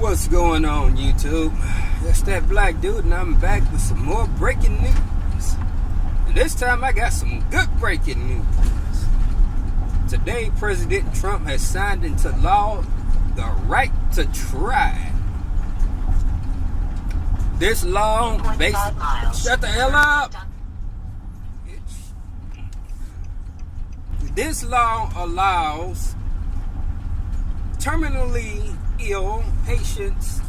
What's going on, YouTube? It's that black dude, and I'm back with some more breaking news. And this time I got some good breaking news. Today, President Trump has signed into law the right to try. This law shut the hell up. This law allows terminally ill patients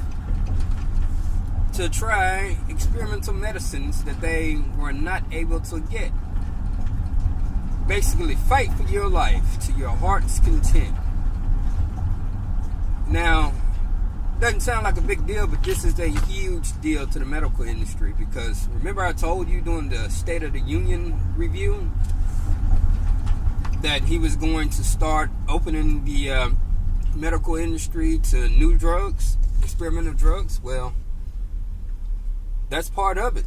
to try experimental medicines that they were not able to get. Basically, fight for your life to your heart's content. Now, doesn't sound like a big deal, but this is a huge deal to the medical industry, because remember I told you during the State of the Union review that he was going to start opening the medical industry to new drugs, experimental drugs. Well, that's part of it.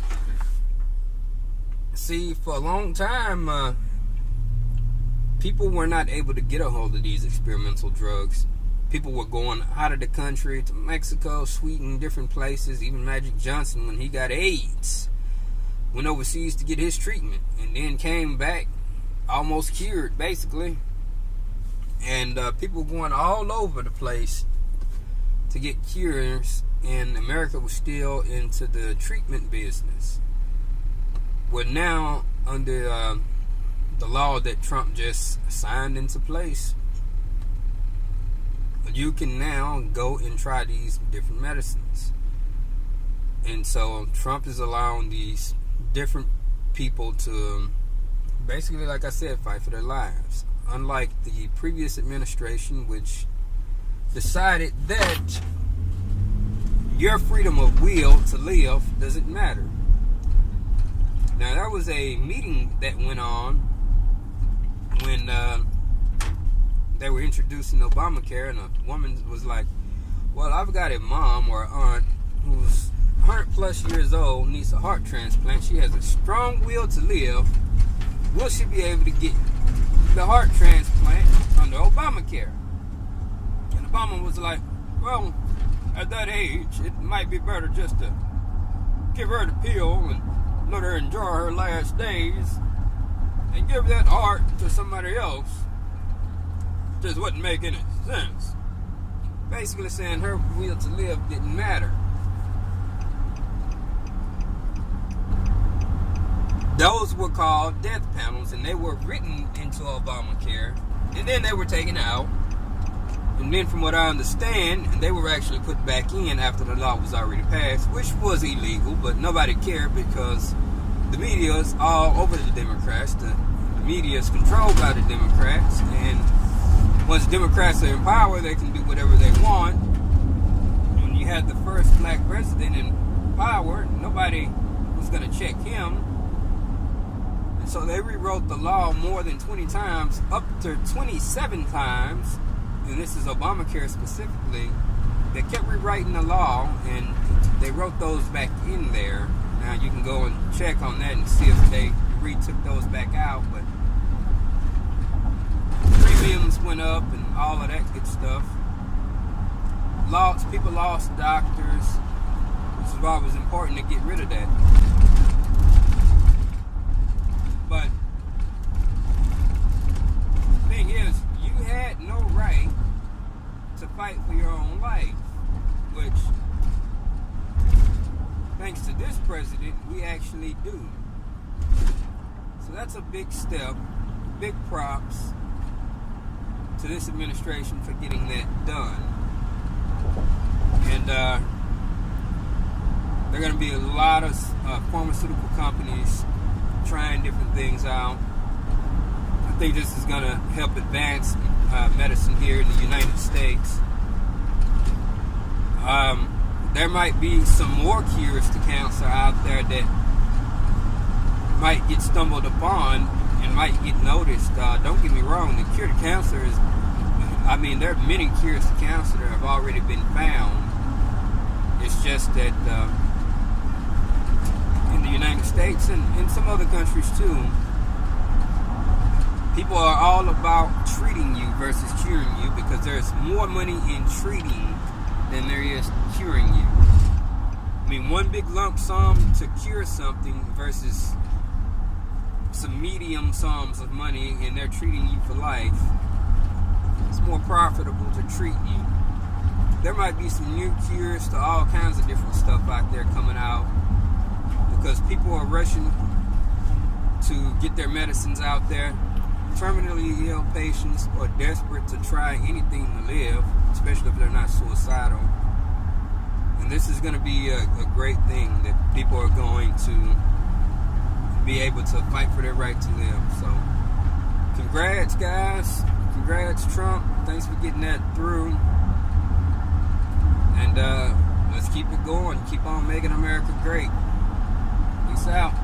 See, for a long time, people were not able to get a hold of these experimental drugs. People were going out of the country to Mexico, Sweden, different places. Even Magic Johnson, when he got AIDS, went overseas to get his treatment and then came back almost cured, basically. And people were going all over the place to get cures, and America was still into the treatment business. Well, now, under the law that Trump just signed into place, you can now go and try these different medicines. And so Trump is allowing these different people to basically, like I said, fight for their lives. Unlike the previous administration, which decided that your freedom of will to live doesn't matter. Now, there was a meeting that went on when they were introducing Obamacare, and a woman was like, well, I've got a mom or aunt who's 100 plus years old, needs a heart transplant. She has a strong will to live. Will she be able to get the heart transplant under Obamacare? And Obama was like, well, at that age, it might be better just to give her the pill and let her enjoy her last days and give that heart to somebody else. Just wouldn't make any sense. Basically saying her will to live didn't matter. Those were called death panels, and they were written into Obamacare, and then they were taken out. And then, from what I understand, they were actually put back in after the law was already passed, which was illegal, but nobody cared because the media is all over the Democrats. The media is controlled by the Democrats, and once Democrats are in power, they can do whatever they want. When you had the first black president in power, nobody was going to check him. And so they rewrote the law more than 20 times, up to 27 times. And this is Obamacare specifically. They kept rewriting the law, and they wrote those back in there. Now you can go and check on that and see if they retook those back out. But premiums went up and all of that good stuff. People lost doctors. This is why it was important to get rid of that. But the thing is, you had no right to fight for your own life, which, thanks to this president, we actually do. So that's a big step, big props to this administration for getting that done. And there are going to be a lot of pharmaceutical companies trying different things out. I think this is going to help advance medicine here in the United States. There might be some more cures to cancer out there that might get stumbled upon and might get noticed. Don't get me wrong, the cure to cancer is, there are many cures to cancer that have already been found. It's just that in the United States and in some other countries too, people are all about treating you versus curing you, because there's more money in treating than there is curing you. I mean, one big lump sum to cure something versus some medium sums of money, and they're treating you for life. It's more profitable to treat you. There might be some new cures to all kinds of different stuff out there coming out, because people are rushing to get their medicines out there. Terminally ill patients are desperate to try anything to live, especially if they're not suicidal. And this is going to be a great thing that people are going to be able to fight for their right to live. So, congrats, guys. Congrats, Trump. Thanks for getting that through. And let's keep it going. Keep on making America great. Peace out.